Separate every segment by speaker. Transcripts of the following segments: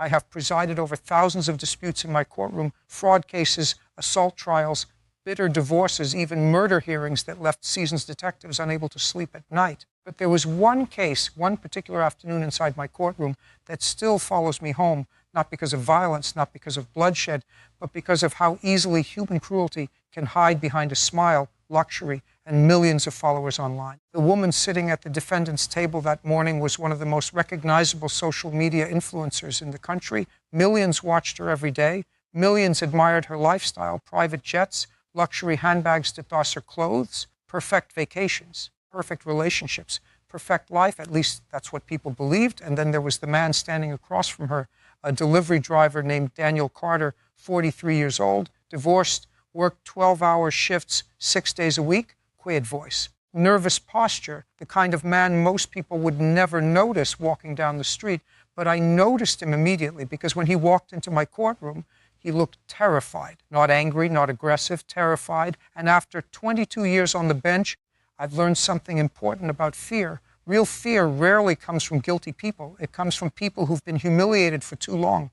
Speaker 1: I have presided over thousands of disputes in my courtroom, fraud cases, assault trials, bitter divorces, even murder hearings that left seasoned detectives unable to sleep at night. But there was one case, one particular afternoon inside my courtroom, that still follows me home, not because of violence, not because of bloodshed, but because of how easily human cruelty can hide behind a smile, luxury, and millions of followers online. The woman sitting at the defendant's table that morning was one of the most recognizable social media influencers in the country. Millions watched her every day. Millions admired her lifestyle, private jets, luxury handbags to toss her clothes, perfect vacations, perfect relationships, perfect life. At least that's what people believed. And then there was the man standing across from her, a delivery driver named Daniel Carter, 43 years old, divorced, worked 12-hour shifts 6 days a week, quiet voice, nervous posture, the kind of man most people would never notice walking down the street. But I noticed him immediately because when he walked into my courtroom, he looked terrified, not angry, not aggressive, terrified. And after 22 years on the bench, I've learned something important about fear. Real fear rarely comes from guilty people. It comes from people who've been humiliated for too long.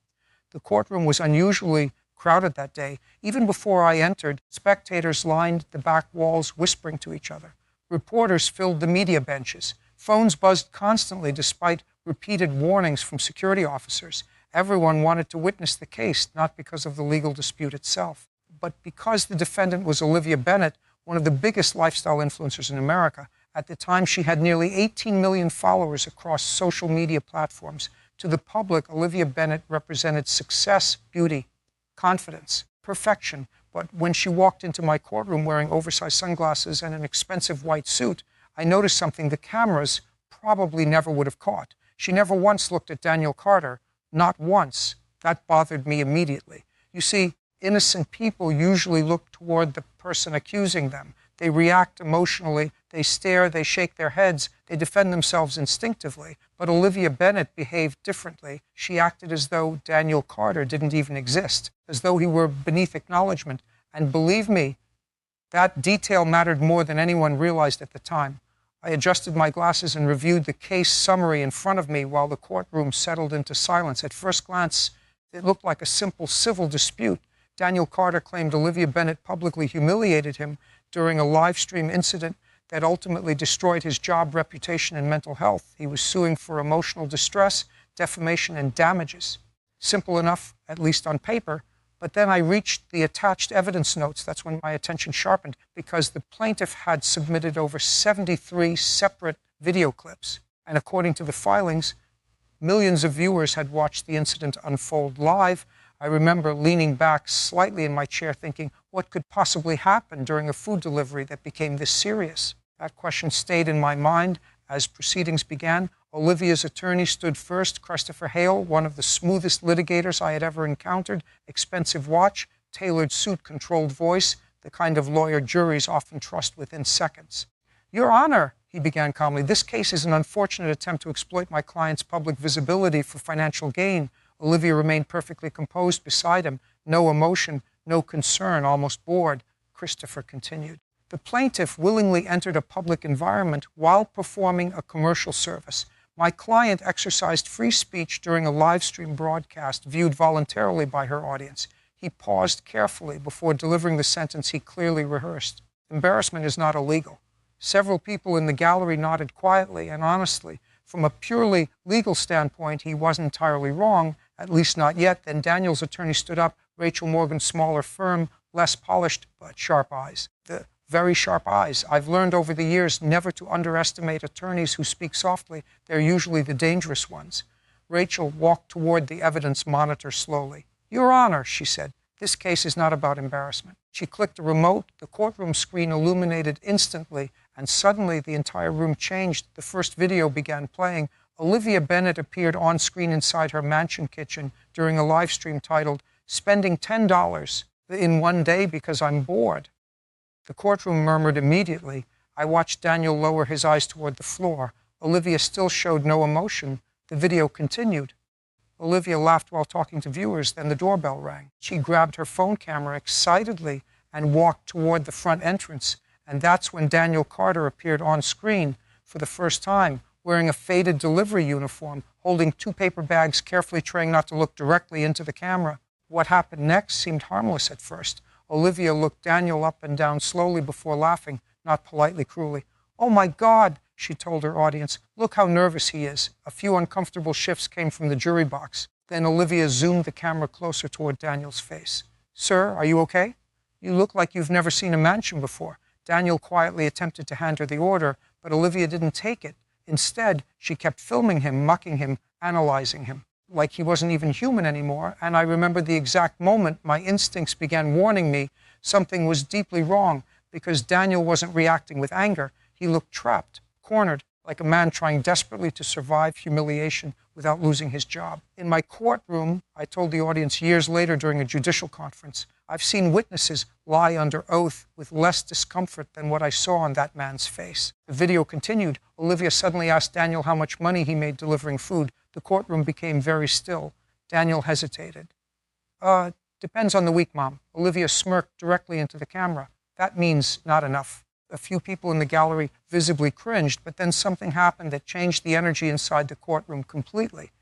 Speaker 1: The courtroom was unusually crowded that day. Even before I entered, spectators lined the back walls whispering to each other. Reporters filled the media benches. Phones buzzed constantly despite repeated warnings from security officers. Everyone wanted to witness the case, not because of the legal dispute itself, but because the defendant was Olivia Bennett, one of the biggest lifestyle influencers in America. At the time, she had nearly 18 million followers across social media platforms. To the public, Olivia Bennett represented success, beauty, confidence, perfection. But when she walked into my courtroom wearing oversized sunglasses and an expensive white suit, I noticed something the cameras probably never would have caught. She never once looked at Daniel Carter. Not once. That bothered me immediately. You see, innocent people usually look toward the person accusing them. They react emotionally, they stare, they shake their heads, they defend themselves instinctively. But Olivia Bennett behaved differently. She acted as though Daniel Carter didn't even exist, as though he were beneath acknowledgement. And believe me, that detail mattered more than anyone realized at the time. I adjusted my glasses and reviewed the case summary in front of me while the courtroom settled into silence. At first glance, it looked like a simple civil dispute. Daniel Carter claimed Olivia Bennett publicly humiliated him during a live stream incident that ultimately destroyed his job, reputation, and mental health. He was suing for emotional distress, defamation, and damages. Simple enough, at least on paper. But then I reached the attached evidence notes. That's when my attention sharpened, because the plaintiff had submitted over 73 separate video clips. And according to the filings, millions of viewers had watched the incident unfold live. I remember leaning back slightly in my chair thinking, what could possibly happen during a food delivery that became this serious? That question stayed in my mind as proceedings began. Olivia's attorney stood first, Christopher Hale, one of the smoothest litigators I had ever encountered, expensive watch, tailored suit, controlled voice, the kind of lawyer juries often trust within seconds. Your Honor, he began calmly, this case is an unfortunate attempt to exploit my client's public visibility for financial gain. Olivia remained perfectly composed beside him, no emotion, no concern, almost bored. Christopher continued. The plaintiff willingly entered a public environment while performing a commercial service. My client exercised free speech during a live stream broadcast viewed voluntarily by her audience. He paused carefully before delivering the sentence he clearly rehearsed. Embarrassment is not illegal. Several people in the gallery nodded quietly and honestly. From a purely legal standpoint, he wasn't entirely wrong, at least not yet. Then Daniel's attorney stood up, Rachel Morgan's smaller firm, less polished, but sharp eyes. Very sharp eyes. I've learned over the years never to underestimate attorneys who speak softly. They're usually the dangerous ones. Rachel walked toward the evidence monitor slowly. Your Honor, she said, this case is not about embarrassment. She clicked a remote. The courtroom screen illuminated instantly, and suddenly the entire room changed. The first video began playing. Olivia Bennett appeared on screen inside her mansion kitchen during a live stream titled, Spending $10 in one day because I'm bored. The courtroom murmured immediately. I watched Daniel lower his eyes toward the floor. Olivia still showed no emotion. The video continued. Olivia laughed while talking to viewers. Then the doorbell rang. She grabbed her phone camera excitedly and walked toward the front entrance. And that's when Daniel Carter appeared on screen for the first time, wearing a faded delivery uniform, holding 2 paper bags, carefully trying not to look directly into the camera. What happened next seemed harmless at first. Olivia looked Daniel up and down slowly before laughing, not politely, cruelly. "Oh my God," she told her audience. "Look how nervous he is." A few uncomfortable shifts came from the jury box. Then Olivia zoomed the camera closer toward Daniel's face. "Sir, are you okay? You look like you've never seen a mansion before." Daniel quietly attempted to hand her the order, but Olivia didn't take it. Instead, she kept filming him, mucking him, analyzing him, like he wasn't even human anymore. And I remember the exact moment my instincts began warning me something was deeply wrong, because Daniel wasn't reacting with anger. He looked trapped, cornered, like a man trying desperately to survive humiliation without losing his job. In my courtroom, I told the audience years later during a judicial conference, I've seen witnesses lie under oath with less discomfort than what I saw on that man's face. The video continued. Olivia suddenly asked Daniel how much money he made delivering food. The courtroom became very still. Daniel hesitated. Depends on the week, Mom." Olivia smirked directly into the camera. "That means not enough." A few people in the gallery visibly cringed, but then something happened that changed the energy inside the courtroom completely.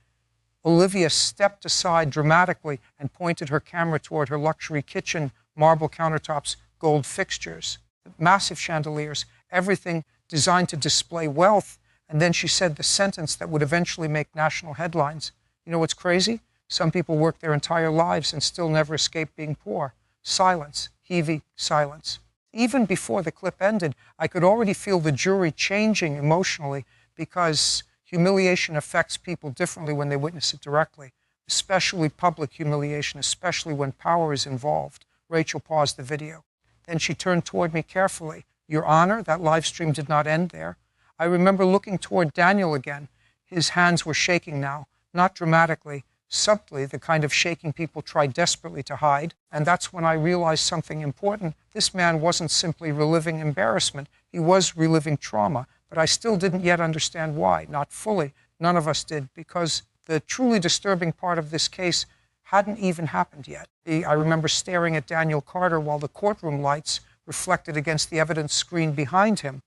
Speaker 1: Olivia stepped aside dramatically and pointed her camera toward her luxury kitchen, marble countertops, gold fixtures, massive chandeliers, everything designed to display wealth. And then she said the sentence that would eventually make national headlines. You know what's crazy? Some people work their entire lives and still never escape being poor. Silence, heavy silence. Even before the clip ended, I could already feel the jury changing emotionally, because humiliation affects people differently when they witness it directly, especially public humiliation, especially when power is involved. Rachel paused the video. Then she turned toward me carefully. "Your Honor, that live stream did not end there." I remember looking toward Daniel again. His hands were shaking now, not dramatically, subtly, the kind of shaking people try desperately to hide. And that's when I realized something important. This man wasn't simply reliving embarrassment. He was reliving trauma. But I still didn't yet understand why. Not fully. None of us did, because the truly disturbing part of this case hadn't even happened yet. I remember staring at Daniel Carter while the courtroom lights reflected against the evidence screen behind him.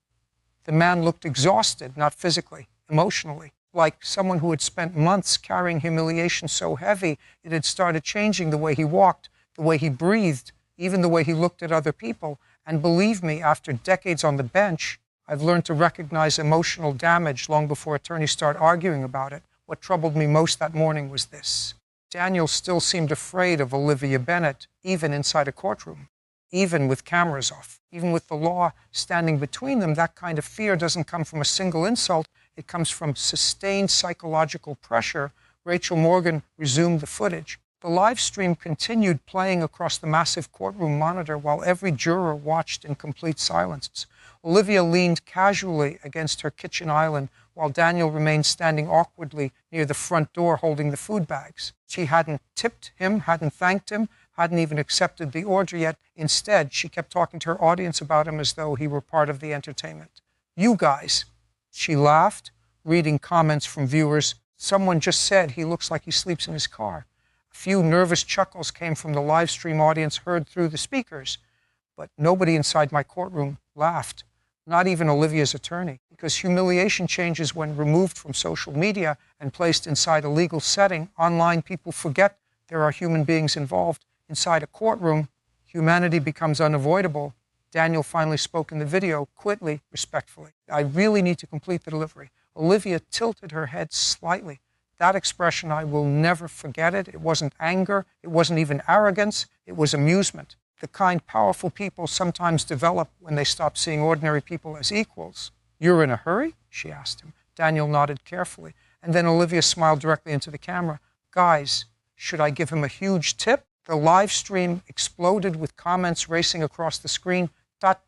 Speaker 1: The man looked exhausted, not physically, emotionally, like someone who had spent months carrying humiliation so heavy it had started changing the way he walked, the way he breathed, even the way he looked at other people. And believe me, after decades on the bench, I've learned to recognize emotional damage long before attorneys start arguing about it. What troubled me most that morning was this. Daniel still seemed afraid of Olivia Bennett, even inside a courtroom, even with cameras off, even with the law standing between them. That kind of fear doesn't come from a single insult. It comes from sustained psychological pressure. Rachel Morgan resumed the footage. The live stream continued playing across the massive courtroom monitor while every juror watched in complete silence. Olivia leaned casually against her kitchen island while Daniel remained standing awkwardly near the front door holding the food bags. She hadn't tipped him, hadn't thanked him, hadn't even accepted the order yet. Instead, she kept talking to her audience about him as though he were part of the entertainment. "You guys," she laughed, reading comments from viewers. "Someone just said he looks like he sleeps in his car." A few nervous chuckles came from the live stream audience heard through the speakers, but nobody inside my courtroom laughed, not even Olivia's attorney, because humiliation changes when removed from social media and placed inside a legal setting. Online, people forget there are human beings involved. Inside a courtroom, humanity becomes unavoidable. Daniel finally spoke in the video, quickly, respectfully. "I really need to complete the delivery." Olivia tilted her head slightly. That expression, I will never forget it. It wasn't anger. It wasn't even arrogance. It was amusement. The kind powerful people sometimes develop when they stop seeing ordinary people as equals. "You're in a hurry?" she asked him. Daniel nodded carefully. And then Olivia smiled directly into the camera. "Guys, should I give him a huge tip?" The live stream exploded with comments racing across the screen.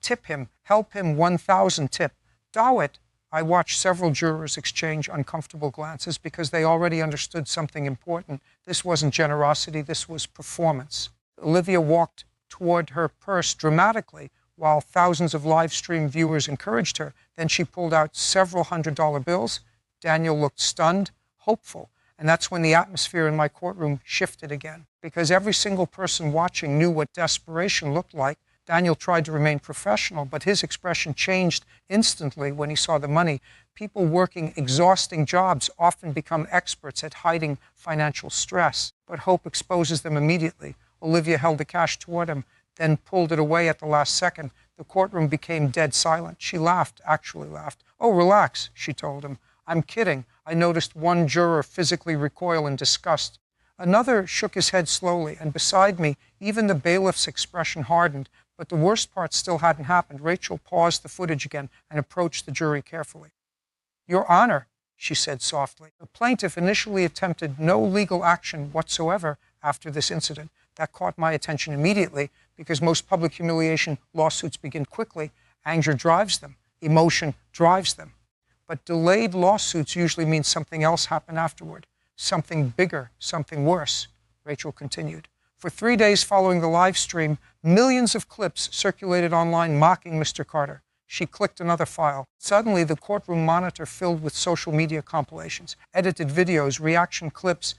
Speaker 1: "Tip him. Help him. 1,000 tip. Dow it." I watched several jurors exchange uncomfortable glances because they already understood something important. This wasn't generosity, this was performance. Olivia walked toward her purse dramatically while thousands of live stream viewers encouraged her. Then she pulled out several $100 bills. Daniel looked stunned, hopeful. And that's when the atmosphere in my courtroom shifted again, because every single person watching knew what desperation looked like. Daniel tried to remain professional, but his expression changed instantly when he saw the money. People working exhausting jobs often become experts at hiding financial stress, but hope exposes them immediately. Olivia held the cash toward him, then pulled it away at the last second. The courtroom became dead silent. She laughed, actually laughed. "Oh, relax," she told him. "I'm kidding." I noticed one juror physically recoil in disgust. Another shook his head slowly, and beside me, even the bailiff's expression hardened. But the worst part still hadn't happened. Rachel paused the footage again and approached the jury carefully. "Your Honor," she said softly, "the plaintiff initially attempted no legal action whatsoever after this incident. That caught my attention immediately because most public humiliation lawsuits begin quickly. Anger drives them. Emotion drives them. But delayed lawsuits usually mean something else happened afterward. Something bigger, something worse," Rachel continued. "For 3 days following the live stream, millions of clips circulated online mocking Mr. Carter." She clicked another file. Suddenly, the courtroom monitor filled with social media compilations, edited videos, reaction clips,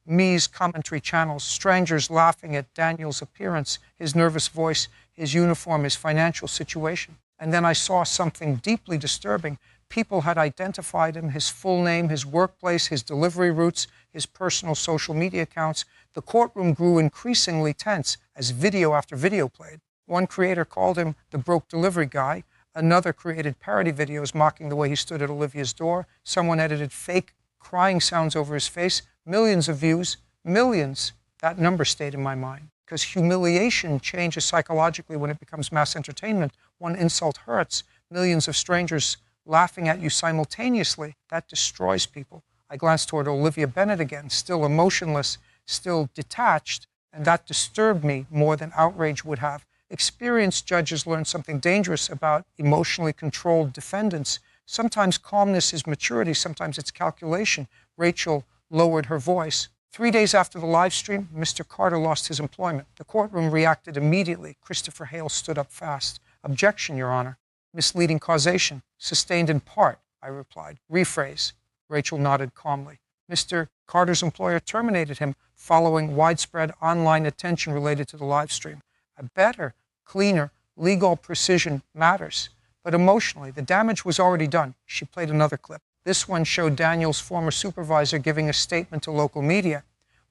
Speaker 1: me's commentary channels, strangers laughing at Daniel's appearance, his nervous voice, his uniform, his financial situation. And then I saw something deeply disturbing. People had identified him, his full name, his workplace, his delivery routes, his personal social media accounts. The courtroom grew increasingly tense as video after video played. One creator called him the broke delivery guy. Another created parody videos mocking the way he stood at Olivia's door. Someone edited fake crying sounds over his face. Millions of views. Millions. That number stayed in my mind. Because humiliation changes psychologically when it becomes mass entertainment. One insult hurts. Millions of strangers laughing at you simultaneously. That destroys people. I glanced toward Olivia Bennett again, still emotionless, still detached, and that disturbed me more than outrage would have. Experienced judges learn something dangerous about emotionally controlled defendants. Sometimes calmness is maturity, sometimes it's calculation. Rachel lowered her voice. 3 days after the live stream, Mr. Carter lost his employment. The courtroom reacted immediately. Christopher Hale stood up fast. "Objection, Your Honor." "Misleading causation. Sustained in part," I replied. "Rephrase." Rachel nodded calmly. Mr. Carter's employer terminated him following widespread online attention related to the live stream. A better, cleaner, legal precision matters. But emotionally, the damage was already done. She played another clip. This one showed Daniel's former supervisor giving a statement to local media.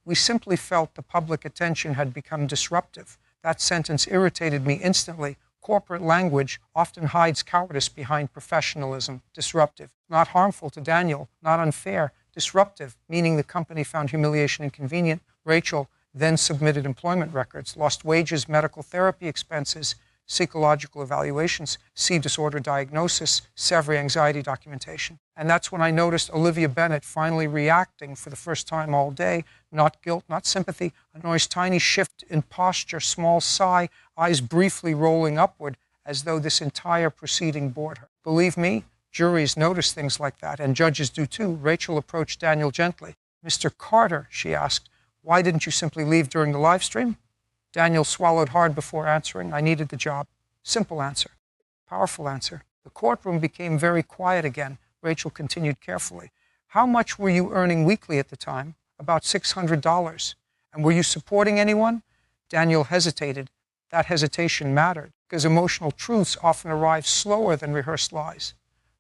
Speaker 1: "We simply felt the public attention had become disruptive." That sentence irritated me instantly. Corporate language often hides cowardice behind professionalism. Disruptive. Not harmful to Daniel, not unfair. Disruptive, meaning the company found humiliation inconvenient. Rachel then submitted employment records, lost wages, medical therapy expenses, psychological evaluations, see disorder diagnosis, severe anxiety documentation. And that's when I noticed Olivia Bennett finally reacting for the first time all day. Not guilt, not sympathy, a noise, tiny shift in posture, small sigh, eyes briefly rolling upward as though this entire proceeding bored her. Believe me, juries notice things like that, and judges do too. Rachel approached Daniel gently. "Mr. Carter," she asked, "why didn't you simply leave during the live stream?" Daniel swallowed hard before answering. "I needed the job." Simple answer. Powerful answer. The courtroom became very quiet again. Rachel continued carefully. "How much were you earning weekly at the time?" "About $600. "And were you supporting anyone?" Daniel hesitated. That hesitation mattered, because emotional truths often arrive slower than rehearsed lies.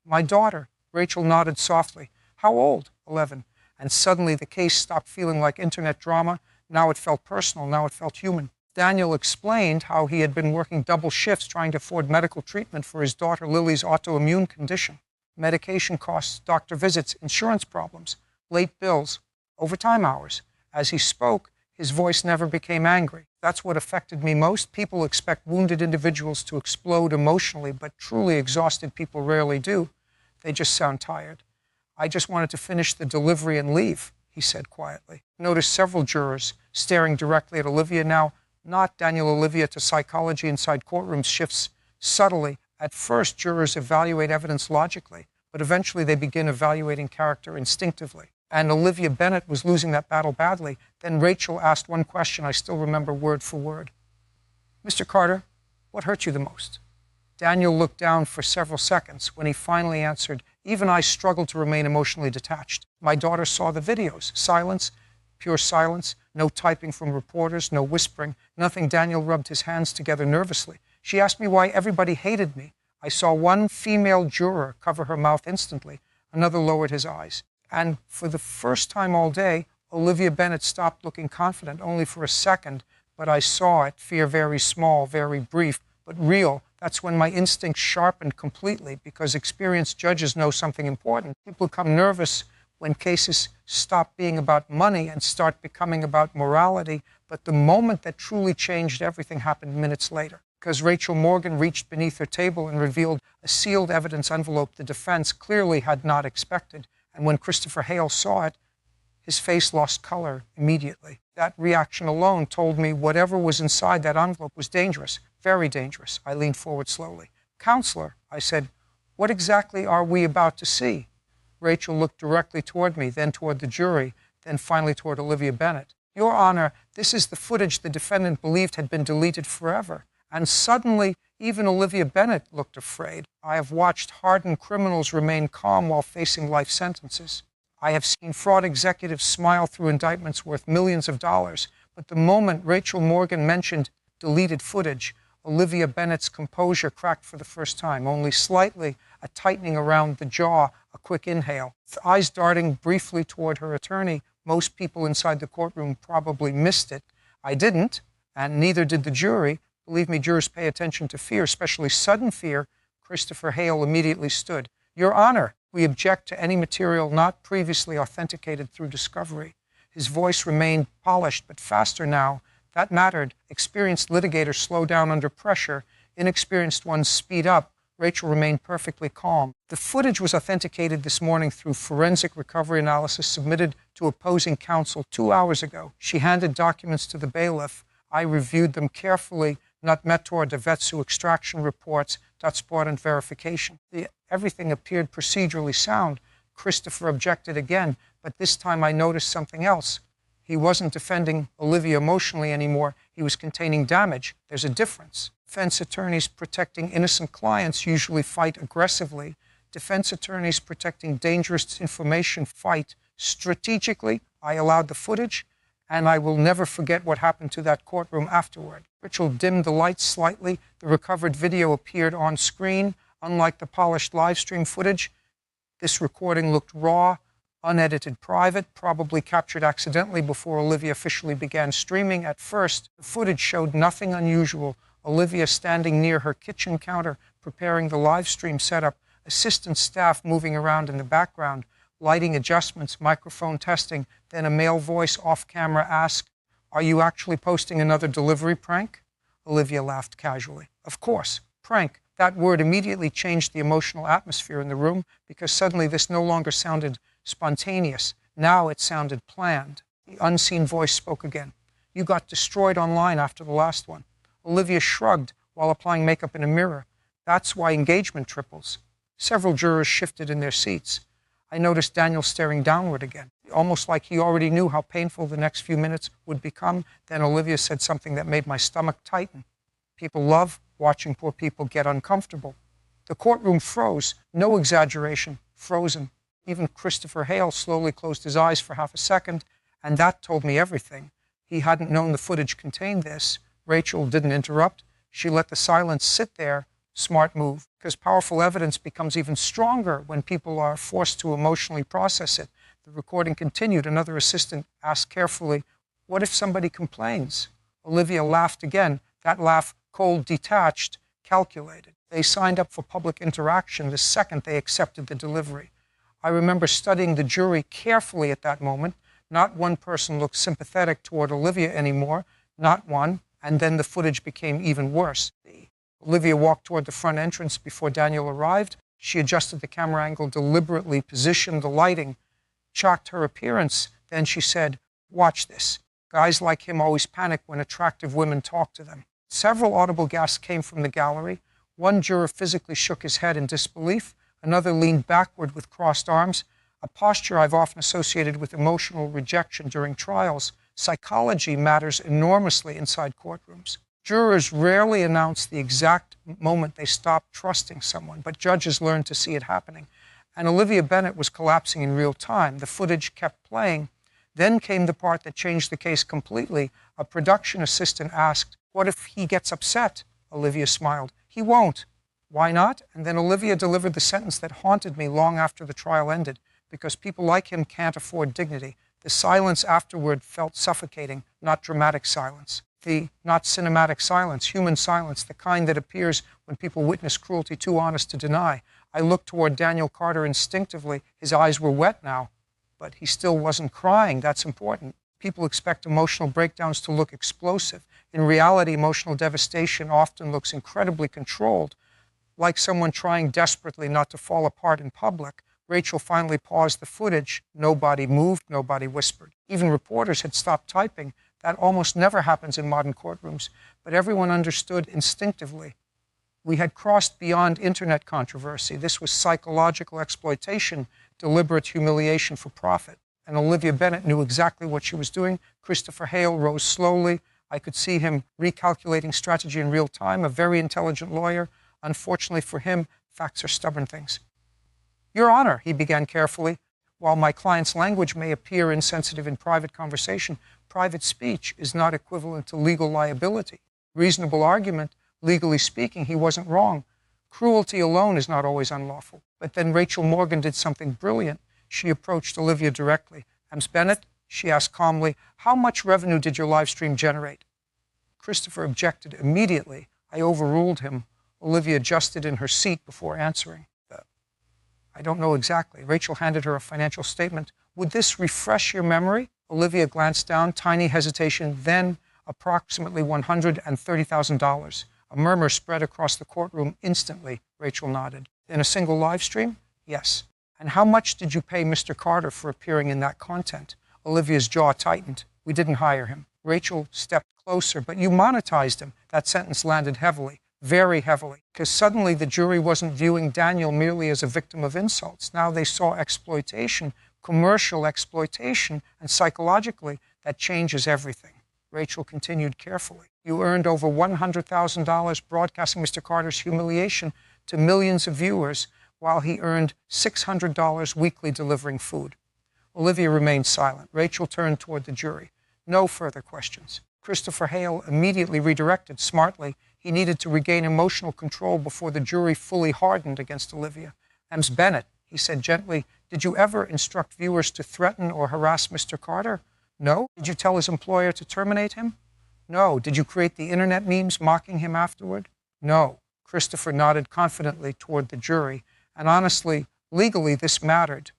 Speaker 1: "My daughter." Rachel nodded softly. "How old?" 11. And suddenly the case stopped feeling like internet drama. Now it felt personal. Now it felt human. Daniel explained how he had been working double shifts trying to afford medical treatment for his daughter Lily's autoimmune condition. Medication costs, doctor visits, insurance problems, late bills, overtime hours. As he spoke, his voice never became angry. That's what affected me most. People expect wounded individuals to explode emotionally, but truly exhausted people rarely do. They just sound tired. "I just wanted to finish the delivery and leave," he said quietly. Noticed several jurors staring directly at Olivia now. Not Daniel Olivia to psychology inside courtrooms shifts subtly. At first, jurors evaluate evidence logically, but eventually they begin evaluating character instinctively. And Olivia Bennett was losing that battle badly. Then Rachel asked one question I still remember word for word. "Mr. Carter, what hurt you the most?" Daniel looked down for several seconds. When he finally answered, even I struggled to remain emotionally detached. "My daughter saw the videos. Silence, pure silence, no typing from reporters, no whispering, nothing." Daniel rubbed his hands together nervously. She asked me why everybody hated me. I saw one female juror cover her mouth instantly. Another lowered his eyes. And for the first time all day, Olivia Bennet stopped looking confident, only for a second, but I saw it. Fear very small, very brief, but real. That's when my instincts sharpened completely, because experienced judges know something important. People become nervous when cases stop being about money and start becoming about morality. But the moment that truly changed everything happened minutes later, because Rachel Morgan reached beneath her table and revealed a sealed evidence envelope the defense clearly had not expected. And when Christopher Hale saw it, his face lost color immediately. That reaction alone told me whatever was inside that envelope was dangerous, very dangerous. I leaned forward slowly. "Counselor," I said, "what exactly are we about to see?" Rachel looked directly toward me, then toward the jury, then finally toward Olivia Bennet. "Your Honor, this is the footage the defendant believed had been deleted forever." And suddenly, even Olivia Bennet looked afraid. I have watched hardened criminals remain calm while facing life sentences. I have seen fraud executives smile through indictments worth millions of dollars. But the moment Rachel Morgan mentioned deleted footage, Olivia Bennet's composure cracked for the first time, only slightly, a tightening around the jaw, a quick inhale. With eyes darting briefly toward her attorney, most people inside the courtroom probably missed it. I didn't, and neither did the jury. Believe me, jurors pay attention to fear, especially sudden fear. Christopher Hale immediately stood. "Your Honor, we object to any material not previously authenticated through discovery." His voice remained polished, but faster now. That mattered. Experienced litigators slow down under pressure. Inexperienced ones speed up. Rachel remained perfectly calm. "The footage was authenticated this morning through forensic recovery analysis submitted to opposing counsel 2 hours ago." She handed documents to the bailiff. I reviewed them carefully. Not Metor de Vetsu extraction reports, Dutsport verification. Everything appeared procedurally sound. Christopher objected again, but this time I noticed something else. He wasn't defending Olivia emotionally anymore. He was containing damage. There's a difference. Defense attorneys protecting innocent clients usually fight aggressively. Defense attorneys protecting dangerous information fight strategically. I allowed the footage, and I will never forget what happened to that courtroom afterward. Rachel dimmed the lights slightly. The recovered video appeared on screen. Unlike the polished live stream footage, this recording looked raw, unedited, private, probably captured accidentally before Olivia officially began streaming. At first, the footage showed nothing unusual. Olivia standing near her kitchen counter, preparing the live stream setup, assistant staff moving around in the background, lighting adjustments, microphone testing. Then a male voice off camera asked, "Are you actually posting another delivery prank?" Olivia laughed casually. "Of course, prank." That word immediately changed the emotional atmosphere in the room, because suddenly this no longer sounded spontaneous. Now it sounded planned. The unseen voice spoke again. "You got destroyed online after the last one." Olivia shrugged while applying makeup in a mirror. "That's why engagement triples." Several jurors shifted in their seats. I noticed Daniel staring downward again, almost like he already knew how painful the next few minutes would become. Then Olivia said something that made my stomach tighten. "People love watching poor people get uncomfortable." The courtroom froze. No exaggeration, frozen. Even Christopher Hale slowly closed his eyes for half a second, and that told me everything. He hadn't known the footage contained this. Rachel didn't interrupt. She let the silence sit there. Smart move, because powerful evidence becomes even stronger when people are forced to emotionally process it. The recording continued. Another assistant asked carefully, "What if somebody complains?" Olivia laughed again. That laugh, cold, detached, calculated. They signed up for public interaction the second they accepted the delivery. I remember studying the jury carefully at that moment. Not one person looked sympathetic toward Olivia anymore. Not one. And then the footage became even worse. Olivia walked toward the front entrance before Daniel arrived. She adjusted the camera angle, deliberately positioned the lighting, shocked her appearance. Then she said, "Watch this. Guys like him always panic when attractive women talk to them." Several audible gasps came from the gallery. One juror physically shook his head in disbelief. Another leaned backward with crossed arms, a posture I've often associated with emotional rejection during trials. Psychology matters enormously inside courtrooms. Jurors rarely announce the exact moment they stop trusting someone, but judges learn to see it happening. And Olivia Bennet was collapsing in real time. The footage kept playing. Then came the part that changed the case completely. A production assistant asked, "What if he gets upset?" Olivia smiled. He won't. Why not? And then Olivia delivered the sentence that haunted me long after the trial ended, because people like him can't afford dignity. The silence afterward felt suffocating, not dramatic silence. Not cinematic silence, human silence, the kind that appears when people witness cruelty too honest to deny. I looked toward Daniel Carter instinctively. His eyes were wet now, but he still wasn't crying. That's important. People expect emotional breakdowns to look explosive. In reality, emotional devastation often looks incredibly controlled, like someone trying desperately not to fall apart in public. Rachel finally paused the footage. Nobody moved, nobody whispered. Even reporters had stopped typing. That almost never happens in modern courtrooms, but everyone understood instinctively. We had crossed beyond internet controversy. This was psychological exploitation, deliberate humiliation for profit. And Olivia Bennett knew exactly what she was doing. Christopher Hale rose slowly. I could see him recalculating strategy in real time, a very intelligent lawyer. Unfortunately for him, facts are stubborn things. Your Honor, he began carefully, while my client's language may appear insensitive in private conversation, private speech is not equivalent to legal liability. Reasonable argument, legally speaking, he wasn't wrong. Cruelty alone is not always unlawful. But then Rachel Morgan did something brilliant. She approached Olivia directly. Ms. Bennett, she asked calmly, how much revenue did your live stream generate? Christopher objected immediately. I overruled him. Olivia adjusted in her seat before answering. I don't know exactly. Rachel handed her a financial statement. Would this refresh your memory? Olivia glanced down, tiny hesitation, then approximately $130,000. A murmur spread across the courtroom instantly. Rachel nodded. In a single live stream? Yes. And how much did you pay Mr. Carter for appearing in that content? Olivia's jaw tightened. We didn't hire him. Rachel stepped closer, but you monetized him. That sentence landed heavily. Very heavily, because suddenly the jury wasn't viewing Daniel merely as a victim of insults. Now they saw exploitation, commercial exploitation, and psychologically, that changes everything. Rachel continued carefully. You earned over $100,000 broadcasting Mr. Carter's humiliation to millions of viewers, while he earned $600 weekly delivering food. Olivia remained silent. Rachel turned toward the jury. No further questions. Christopher Hale immediately redirected smartly. He needed to regain emotional control before the jury fully hardened against Olivia. Ms. Bennett, he said gently, did you ever instruct viewers to threaten or harass Mr. Carter? No. Did you tell his employer to terminate him? No. Did you create the internet memes mocking him afterward? No. Christopher nodded confidently toward the jury. And honestly, legally, this mattered.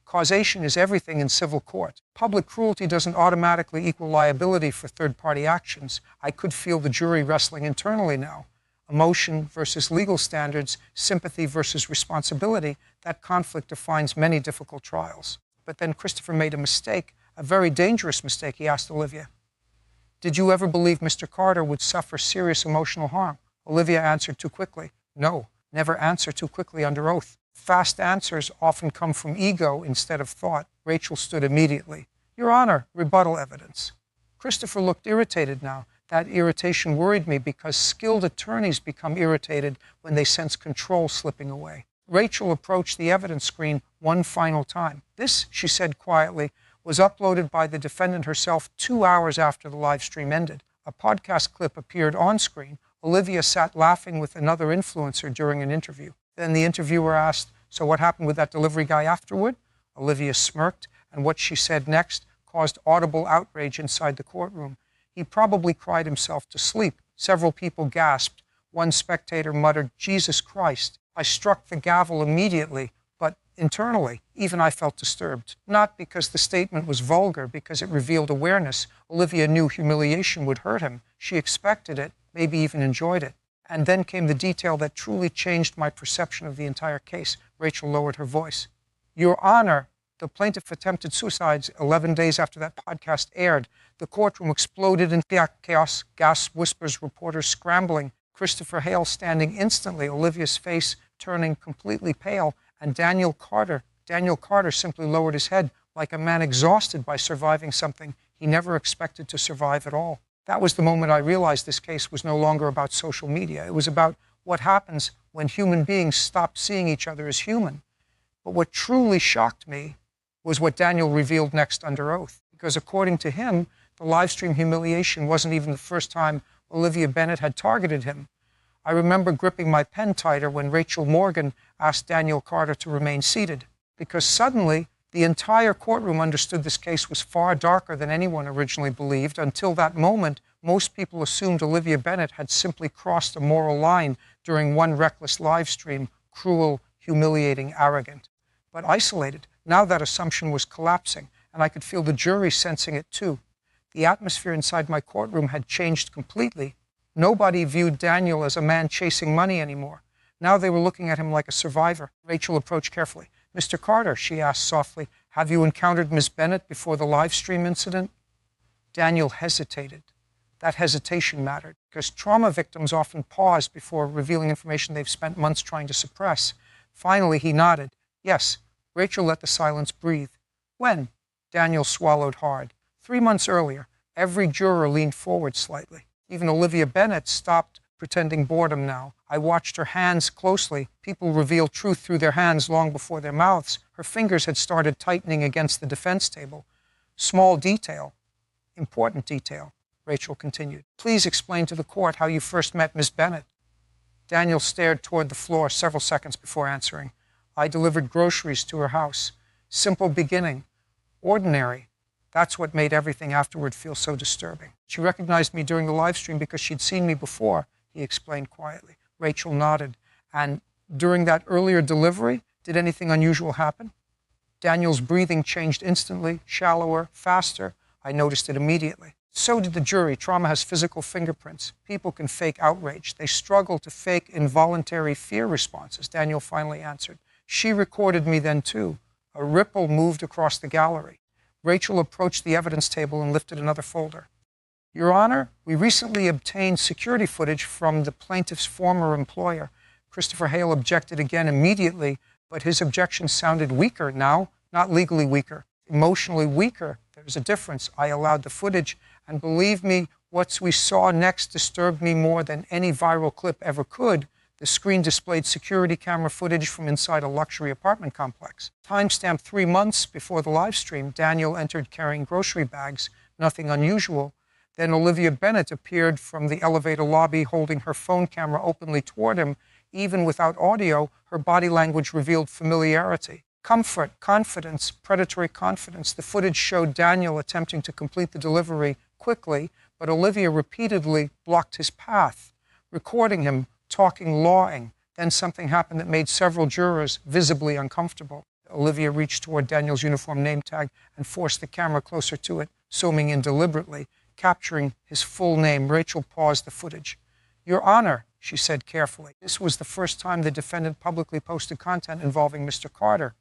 Speaker 1: Causation is everything in civil court. Public cruelty doesn't automatically equal liability for third-party actions. I could feel the jury wrestling internally now. Emotion versus legal standards, sympathy versus responsibility, that conflict defines many difficult trials. But then Christopher made a mistake, a very dangerous mistake. He asked Olivia, did you ever believe Mr. Carter would suffer serious emotional harm? Olivia answered too quickly. No, never answer too quickly under oath. Fast answers often come from ego instead of thought. Rachel stood immediately. Your Honor, rebuttal evidence. Christopher looked irritated now. That irritation worried me because skilled attorneys become irritated when they sense control slipping away. Rachel approached the evidence screen one final time. This, she said quietly, was uploaded by the defendant herself 2 hours after the live stream ended. A podcast clip appeared on screen. Olivia sat laughing with another influencer during an interview. Then the interviewer asked, so what happened with that delivery guy afterward? Olivia smirked, and what she said next caused audible outrage inside the courtroom. He probably cried himself to sleep. Several people gasped. One spectator muttered, Jesus Christ. I struck the gavel immediately, but internally, even I felt disturbed. Not because the statement was vulgar, because it revealed awareness. Olivia knew humiliation would hurt him. She expected it, maybe even enjoyed it. And then came the detail that truly changed my perception of the entire case. Rachel lowered her voice. Your Honor, the plaintiff attempted suicide 11 days after that podcast aired. The courtroom exploded in chaos, gasps, whispers, reporters scrambling, Christopher Hale standing instantly, Olivia's face turning completely pale, and Daniel Carter simply lowered his head like a man exhausted by surviving something he never expected to survive at all. That was the moment I realized this case was no longer about social media. It was about what happens when human beings stop seeing each other as human. But what truly shocked me was what Daniel revealed next under oath. Because according to him, the live stream humiliation wasn't even the first time Olivia Bennett had targeted him. I remember gripping my pen tighter when Rachel Morgan asked Daniel Carter to remain seated, because suddenly the entire courtroom understood this case was far darker than anyone originally believed. Until that moment, most people assumed Olivia Bennett had simply crossed a moral line during one reckless live stream, cruel, humiliating, arrogant. But isolated, now that assumption was collapsing, and I could feel the jury sensing it too. The atmosphere inside my courtroom had changed completely. Nobody viewed Daniel as a man chasing money anymore. Now they were looking at him like a survivor. Rachel approached carefully. "Mr. Carter," she asked softly, "have you encountered Ms. Bennett before the live stream incident?" Daniel hesitated. That hesitation mattered, because trauma victims often pause before revealing information they've spent months trying to suppress. Finally, he nodded. "Yes." Rachel let the silence breathe. "When?" Daniel swallowed hard. 3 months earlier. Every juror leaned forward slightly. Even Olivia Bennett stopped pretending boredom now. I watched her hands closely. People reveal truth through their hands long before their mouths. Her fingers had started tightening against the defense table. "Small detail, important detail," Rachel continued. "Please explain to the court how you first met Ms. Bennett." Daniel stared toward the floor several seconds before answering. "I delivered groceries to her house. Simple beginning. Ordinary. That's what made everything afterward feel so disturbing. She recognized me during the live stream because she'd seen me before," he explained quietly. Rachel nodded. "And during that earlier delivery, did anything unusual happen?" Daniel's breathing changed instantly, shallower, faster. I noticed it immediately. So did the jury. Trauma has physical fingerprints. People can fake outrage. They struggle to fake involuntary fear responses, Daniel finally answered. "She recorded me then too." A ripple moved across the gallery. Rachel approached the evidence table and lifted another folder. "Your Honor, we recently obtained security footage from the plaintiff's former employer." Christopher Hale objected again immediately, but his objection sounded weaker now, not legally weaker, emotionally weaker. There's a difference. I allowed the footage, and believe me, what we saw next disturbed me more than any viral clip ever could. The screen displayed security camera footage from inside a luxury apartment complex. Timestamped 3 months before the live stream, Daniel entered carrying grocery bags, nothing unusual. Then Olivia Bennett appeared from the elevator lobby holding her phone camera openly toward him. Even without audio, her body language revealed familiarity. Comfort, confidence, predatory confidence. The footage showed Daniel attempting to complete the delivery quickly, but Olivia repeatedly blocked his path, recording him talking, lawing. Then something happened that made several jurors visibly uncomfortable. Olivia reached toward Daniel's uniform name tag and forced the camera closer to it, zooming in deliberately, capturing his full name. Rachel paused the footage. "Your Honor," she said carefully, "this was the first time the defendant publicly posted content involving Mr. Carter."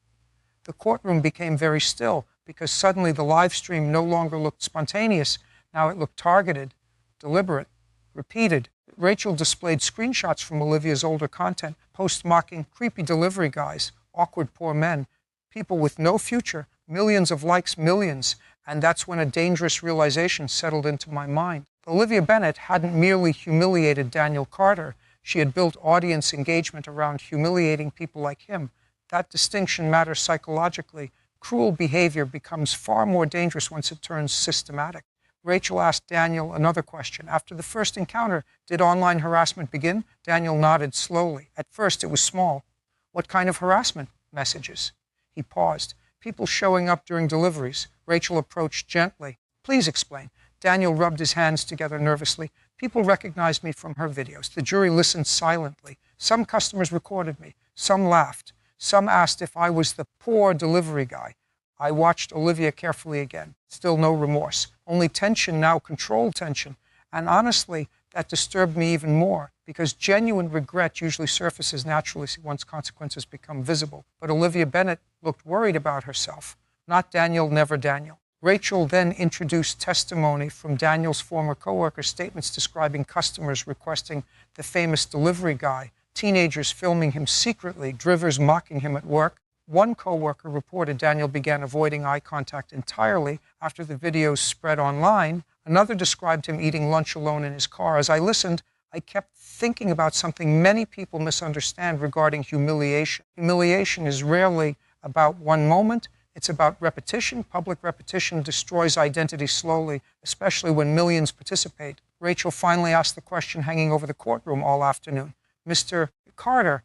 Speaker 1: The courtroom became very still because suddenly the live stream no longer looked spontaneous. Now it looked targeted, deliberate, repeated. Rachel displayed screenshots from Olivia's older content, posts mocking creepy delivery guys, awkward poor men, people with no future, millions of likes, millions, and that's when a dangerous realization settled into my mind. Olivia Bennett hadn't merely humiliated Daniel Carter, she had built audience engagement around humiliating people like him. That distinction matters psychologically. Cruel behavior becomes far more dangerous once it turns systematic. Rachel asked Daniel another question. After the first encounter, did online harassment begin? Daniel nodded slowly. At first, it was small. What kind of harassment? Messages. He paused. People showing up during deliveries. Rachel approached gently. Please explain. Daniel rubbed his hands together nervously. People recognized me from her videos. The jury listened silently. Some customers recorded me. Some laughed. Some asked if I was the poor delivery guy. I watched Olivia carefully again. Still no remorse. Only tension now, controlled tension. And honestly, that disturbed me even more, because genuine regret usually surfaces naturally once consequences become visible. But Olivia Bennett looked worried about herself. Not Daniel, never Daniel. Rachel then introduced testimony from Daniel's former coworkers, statements describing customers requesting the famous delivery guy, teenagers filming him secretly, drivers mocking him at work. One coworker reported Daniel began avoiding eye contact entirely after the videos spread online. Another described him eating lunch alone in his car. As I listened, I kept thinking about something many people misunderstand regarding humiliation. Humiliation is rarely about one moment. It's about repetition. Public repetition destroys identity slowly, especially when millions participate. Rachel finally asked the question hanging over the courtroom all afternoon. Mr. Carter,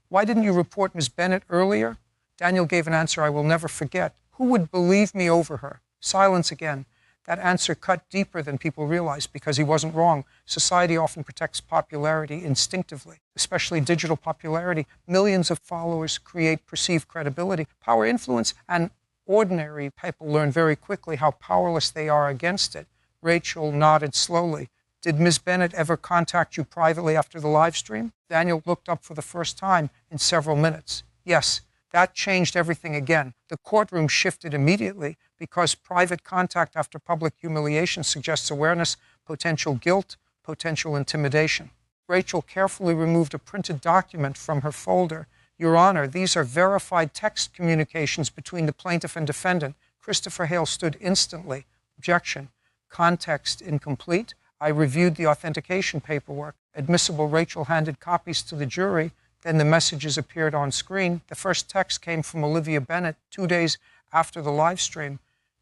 Speaker 1: why didn't you report Ms. Bennett earlier? Daniel gave an answer I will never forget. Who would believe me over her? Silence again. That answer cut deeper than people realized because he wasn't wrong. Society often protects popularity instinctively, especially digital popularity. Millions of followers create perceived credibility, power, influence, and ordinary people learn very quickly how powerless they are against it. Rachel nodded slowly. Did Ms. Bennett ever contact you privately after the live stream? Daniel looked up for the first time in several minutes. Yes. That changed everything again. The courtroom shifted immediately because private contact after public humiliation suggests awareness, potential guilt, potential intimidation. Rachel carefully removed a printed document from her folder. Your Honor, these are verified text communications between the plaintiff and defendant. Christopher Hale stood instantly. Objection. Context incomplete. I reviewed the authentication paperwork. Admissible. Rachel handed copies to the jury. Then the messages appeared on screen. The first text came from Olivia Bennett 2 days after the live stream.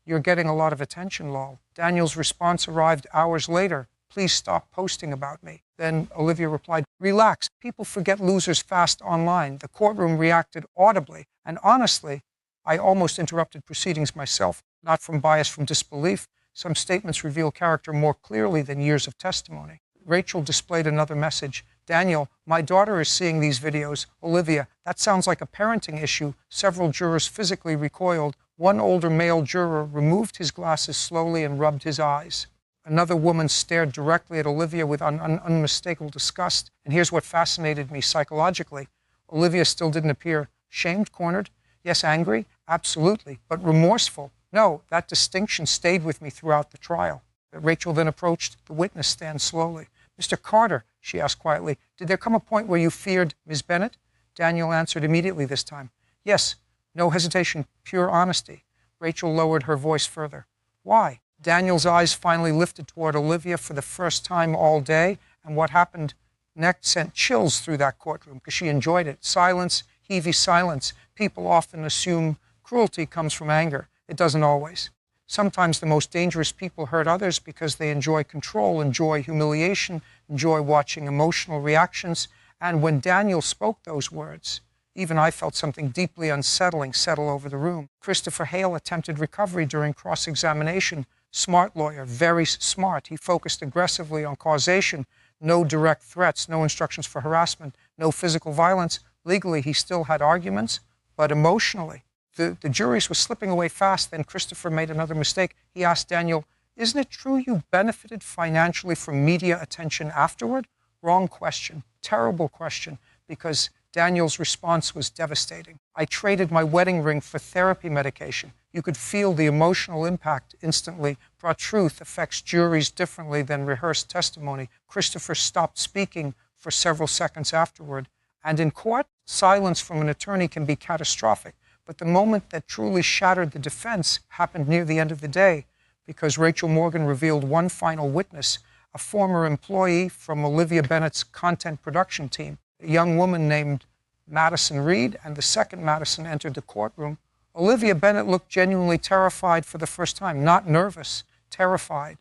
Speaker 1: You're getting a lot of attention, lol. Daniel's response arrived hours later. Please stop posting about me. Then Olivia replied, relax. People forget losers fast online. The courtroom reacted audibly. And honestly, I almost interrupted proceedings myself, not from bias, from disbelief. Some statements reveal character more clearly than years of testimony. Rachel displayed another message. Daniel, my daughter is seeing these videos. Olivia, that sounds like a parenting issue. Several jurors physically recoiled. One older male juror removed his glasses slowly and rubbed his eyes. Another woman stared directly at Olivia with unmistakable disgust. And here's what fascinated me psychologically. Olivia still didn't appear shamed, cornered. Yes, angry, absolutely, but remorseful. No, that distinction stayed with me throughout the trial. Rachel then approached the witness stand slowly. Mr. Carter, she asked quietly, did there come a point where you feared Ms. Bennett? Daniel answered immediately this time. Yes, no hesitation, pure honesty. Rachel lowered her voice further. Why? Daniel's eyes finally lifted toward Olivia for the first time all day, and what happened next sent chills through that courtroom because she enjoyed it. Silence, heavy silence. People often assume cruelty comes from anger. It doesn't always. Sometimes the most dangerous people hurt others because they enjoy control, enjoy humiliation, enjoy watching emotional reactions. And when Daniel spoke those words, even I felt something deeply unsettling settle over the room. Christopher Hale attempted recovery during cross-examination. Smart lawyer, very smart. He focused aggressively on causation. No direct threats, no instructions for harassment, no physical violence. Legally, he still had arguments, but emotionally, the juries were slipping away fast. Then Christopher made another mistake. He asked Daniel, isn't it true you benefited financially from media attention afterward? Wrong question. Terrible question, because Daniel's response was devastating. I traded my wedding ring for therapy medication. You could feel the emotional impact instantly. Raw truth affects juries differently than rehearsed testimony. Christopher stopped speaking for several seconds afterward. And in court, silence from an attorney can be catastrophic. But the moment that truly shattered the defense happened near the end of the day, because Rachel Morgan revealed one final witness, a former employee from Olivia Bennett's content production team. A young woman named Madison Reed, and the second Madison entered the courtroom. Olivia Bennett looked genuinely terrified for the first time, not nervous, terrified.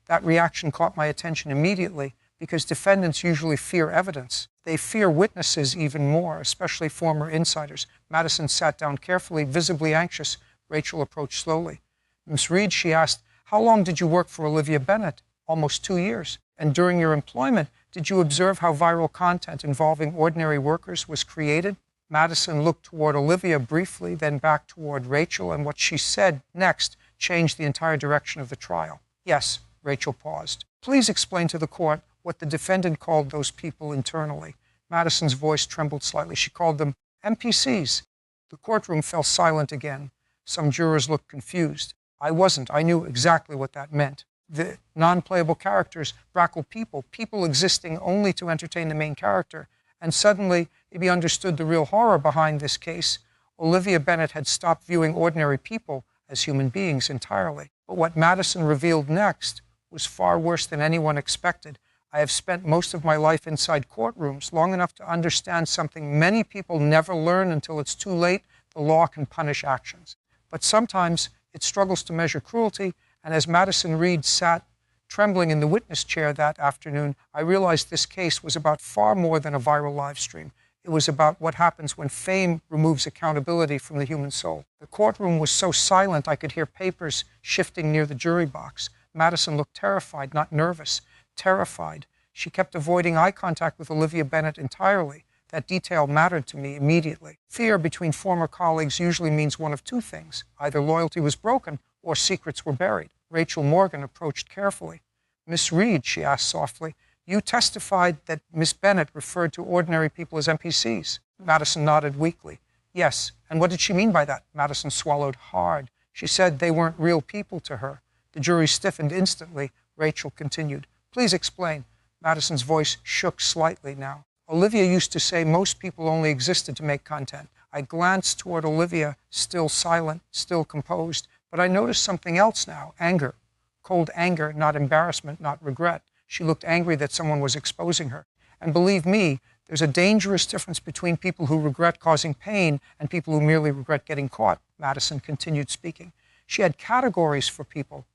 Speaker 1: That reaction caught my attention immediately because defendants usually fear evidence. They fear witnesses even more, especially former insiders. Madison sat down carefully, visibly anxious. Rachel approached slowly. Ms. Reed, she asked, how long did you work for Olivia Bennett? Almost 2 years. And during your employment, did you observe how viral content involving ordinary workers was created? Madison looked toward Olivia briefly, then back toward Rachel, and what she said next changed the entire direction of the trial. Yes, Rachel paused. Please explain to the court what the defendant called those people internally. Madison's voice trembled slightly. She called them NPCs. The courtroom fell silent again. Some jurors looked confused. I wasn't. I knew exactly what that meant. The non-playable characters, brackle people, people existing only to entertain the main character. And suddenly, he understood the real horror behind this case. Olivia Bennett had stopped viewing ordinary people as human beings entirely. But what Madison revealed next was far worse than anyone expected. I have spent most of my life inside courtrooms, long enough to understand something many people never learn until it's too late. The law can punish actions. But sometimes it struggles to measure cruelty, and as Madison Reed sat Trembling in the witness chair that afternoon, I realized this case was about far more than a viral live stream. It was about what happens when fame removes accountability from the human soul. The courtroom was so silent I could hear papers shifting near the jury box. Madison looked terrified, not nervous. Terrified. She kept avoiding eye contact with Olivia Bennett entirely. That detail mattered to me immediately. Fear between former colleagues usually means one of two things. Either loyalty was broken or secrets were buried. Rachel Morgan approached carefully. "Miss Reed," she asked softly, "you testified that Miss Bennett referred to ordinary people as NPCs." Madison nodded weakly. "Yes. And what did she mean by that?" Madison swallowed hard. "She said they weren't real people to her." The jury stiffened instantly. Rachel continued. "Please explain." Madison's voice shook slightly now. "Olivia used to say most people only existed to make content." I glanced toward Olivia, still silent, still composed, but I noticed something else now, anger. Cold anger, not embarrassment, not regret. She looked angry that someone was exposing her. And believe me, there's a dangerous difference between people who regret causing pain and people who merely regret getting caught. Madison continued speaking. She had categories for people.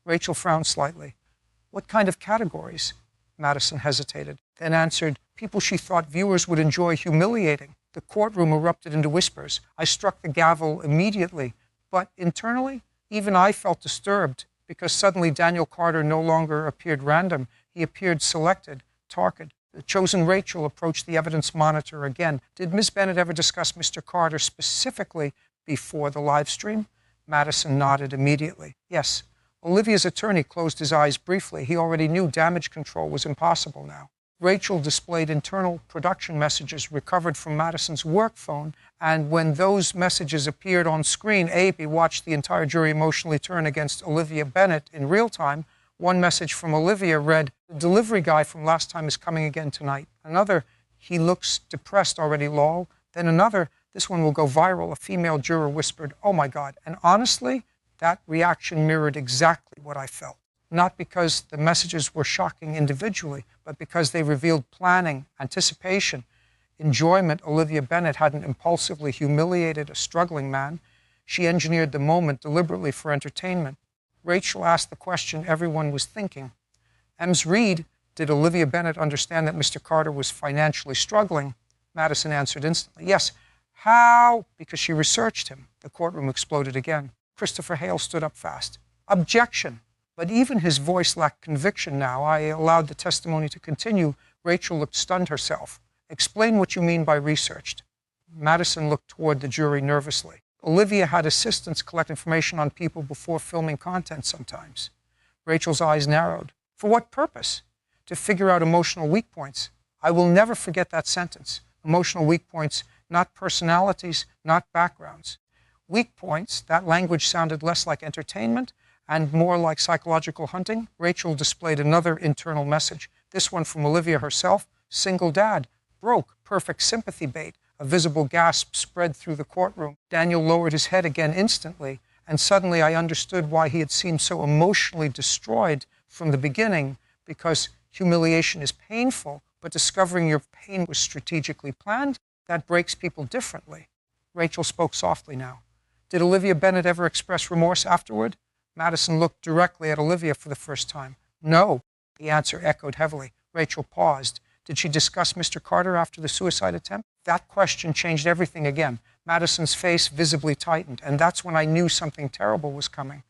Speaker 1: Rachel frowned slightly. "What kind of categories?" Madison hesitated, then answered, "People she thought viewers would enjoy humiliating." The courtroom erupted into whispers. I struck the gavel immediately, but internally, even I felt disturbed, because suddenly Daniel Carter no longer appeared random. He appeared selected, targeted. The chosen Rachel approached the evidence monitor again. "Did Miss Bennett ever discuss Mr. Carter specifically before the live stream?" Madison nodded immediately. "Yes." Olivia's attorney closed his eyes briefly. He already knew damage control was impossible now. Rachel displayed internal production messages recovered from Madison's work phone, and when those messages appeared on screen, A.B. watched the entire jury emotionally turn against Olivia Bennett in real time. One message from Olivia read, "The delivery guy from last time is coming again tonight." Another, "He looks depressed already, lol." Then another, "This one will go viral." A female juror whispered, "Oh my God." And honestly, that reaction mirrored exactly what I felt. Not because the messages were shocking individually, but because they revealed planning, anticipation, enjoyment. Olivia Bennett hadn't impulsively humiliated a struggling man. She engineered the moment deliberately for entertainment. Rachel asked the question everyone was thinking. "Ms. Reed, did Olivia Bennett understand that Mr. Carter was financially struggling?" Madison answered instantly, "Yes." "How?" "Because she researched him." The courtroom exploded again. Christopher Hale stood up fast. "Objection." But even his voice lacked conviction now. I allowed the testimony to continue. Rachel looked stunned herself. "Explain what you mean by researched." Madison looked toward the jury nervously. "Olivia had assistants collect information on people before filming content sometimes." Rachel's eyes narrowed. "For what purpose?" "To figure out emotional weak points." I will never forget that sentence. Emotional weak points, not personalities, not backgrounds. Weak points, that language sounded less like entertainment and more like psychological hunting. Rachel displayed another internal message, this one from Olivia herself. "Single dad, broke, perfect sympathy bait." A visible gasp spread through the courtroom. Daniel lowered his head again instantly, and suddenly I understood why he had seemed so emotionally destroyed from the beginning, because humiliation is painful, but discovering your pain was strategically planned, that breaks people differently. Rachel spoke softly now. "Did Olivia Bennett ever express remorse afterward?" Madison looked directly at Olivia for the first time. "No." The answer echoed heavily. Rachel paused. "Did she discuss Mr. Carter after the suicide attempt?" That question changed everything again. Madison's face visibly tightened, and that's when I knew something terrible was coming.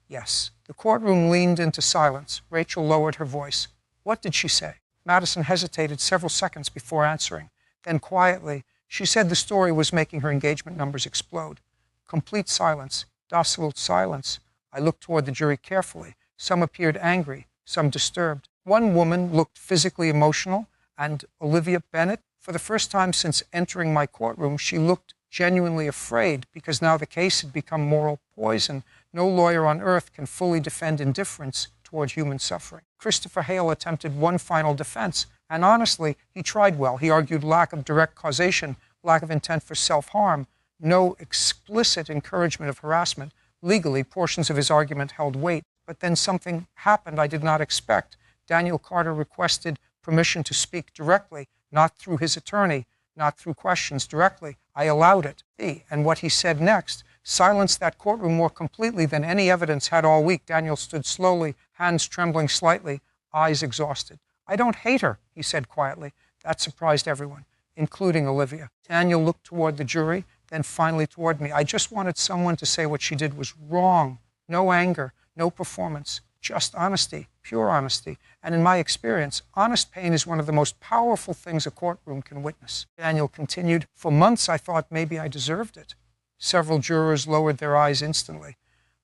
Speaker 1: "Yes." The courtroom leaned into silence. Rachel lowered her voice. "What did she say?" Madison hesitated several seconds before answering. Then quietly, "She said the story was making her engagement numbers explode." Complete silence. Docile silence. I looked toward the jury carefully. Some appeared angry, some disturbed. One woman looked physically emotional, and Olivia Bennett, for the first time since entering my courtroom, she looked genuinely afraid, because now the case had become moral poison. No lawyer on earth can fully defend indifference toward human suffering. Christopher Hale attempted one final defense, and honestly, he tried well. He argued lack of direct causation, lack of intent for self-harm, no explicit encouragement of harassment. Legally, portions of his argument held weight, but then something happened I did not expect. Daniel Carter requested permission to speak directly, not through his attorney, not through questions, directly. I allowed it. And what he said next, silenced that courtroom more completely than any evidence had all week. Daniel stood slowly, hands trembling slightly, eyes exhausted. "I don't hate her," he said quietly. That surprised everyone, including Olivia. Daniel looked toward the jury, then finally toward me. "I just wanted someone to say what she did was wrong. No anger, no performance, just honesty, pure honesty. And in my experience, honest pain is one of the most powerful things a courtroom can witness." Daniel continued, "For months I thought maybe I deserved it." Several jurors lowered their eyes instantly.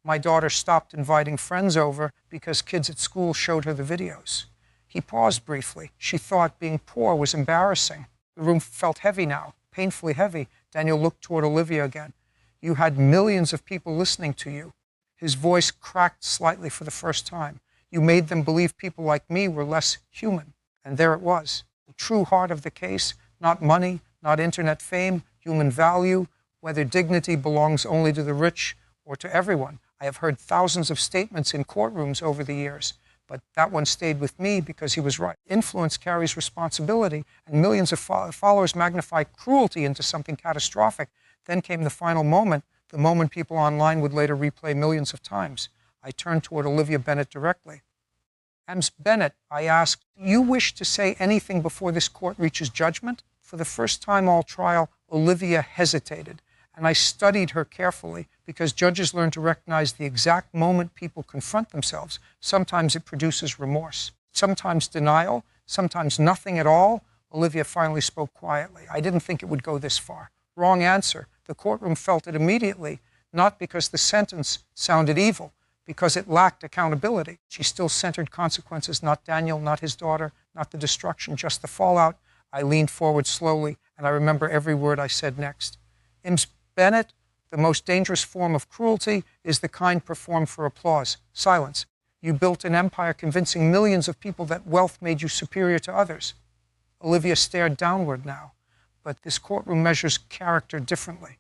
Speaker 1: My daughter stopped inviting friends over because kids at school showed her the videos. He paused briefly. She thought being poor was embarrassing. The room felt heavy now, painfully heavy. Daniel looked toward Olivia again. "You had millions of people listening to you." His voice cracked slightly for the first time. "You made them believe people like me were less human." And there it was. The true heart of the case, not money, not internet fame, human value, whether dignity belongs only to the rich or to everyone. I have heard thousands of statements in courtrooms over the years, but that one stayed with me because he was right. Influence carries responsibility, and millions of followers magnify cruelty into something catastrophic. Then came the final moment, the moment people online would later replay millions of times. I turned toward Olivia Bennett directly. "Ms. Bennett," I asked, "do you wish to say anything before this court reaches judgment?" For the first time all trial, Olivia hesitated, and I studied her carefully because judges learn to recognize the exact moment people confront themselves. Sometimes it produces remorse, sometimes denial, sometimes nothing at all. Olivia finally spoke quietly. "I didn't think it would go this far." Wrong answer. The courtroom felt it immediately, not because the sentence sounded evil, because it lacked accountability. She still centered consequences, not Daniel, not his daughter, not the destruction, just the fallout. I leaned forward slowly, and I remember every word I said next. "Ms. Bennett, the most dangerous form of cruelty is the kind performed for applause. Silence. You built an empire convincing millions of people that wealth made you superior to others." Olivia stared downward now, but this courtroom measures character differently.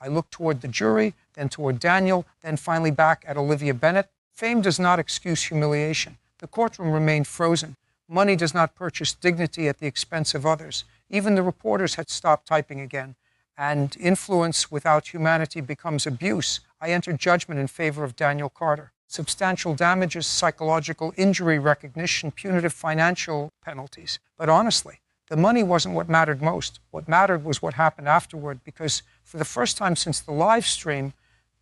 Speaker 1: I looked toward the jury, then toward Daniel, then finally back at Olivia Bennett. Fame does not excuse humiliation. The courtroom remained frozen. Money does not purchase dignity at the expense of others. Even the reporters had stopped typing again. And influence without humanity becomes abuse. I entered judgment in favor of Daniel Carter. Substantial damages, psychological injury recognition, punitive financial penalties. But honestly, the money wasn't what mattered most. What mattered was what happened afterward, because for the first time since the live stream,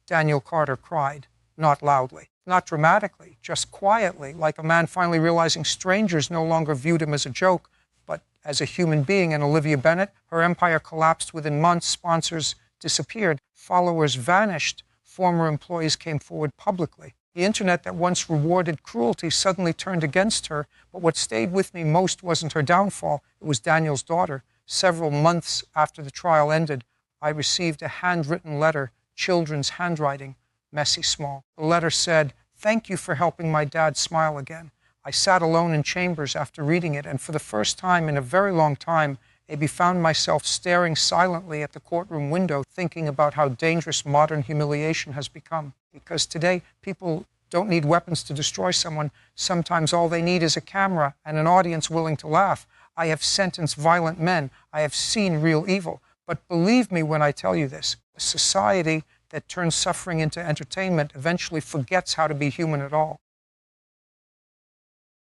Speaker 1: Daniel Carter cried, not loudly, not dramatically, just quietly, like a man finally realizing strangers no longer viewed him as a joke, but as a human being. And Olivia Bennett, her empire collapsed within months, sponsors disappeared, followers vanished, former employees came forward publicly. The internet that once rewarded cruelty suddenly turned against her, but what stayed with me most wasn't her downfall, it was Daniel's daughter. Several months after the trial ended, I received a handwritten letter, children's handwriting, messy small. The letter said, "Thank you for helping my dad smile again." I sat alone in chambers after reading it, and for the first time in a very long time, I found myself staring silently at the courtroom window, thinking about how dangerous modern humiliation has become. Because today, people don't need weapons to destroy someone. Sometimes all they need is a camera and an audience willing to laugh. I have sentenced violent men. I have seen real evil. But believe me when I tell you this, a society that turns suffering into entertainment eventually forgets how to be human at all.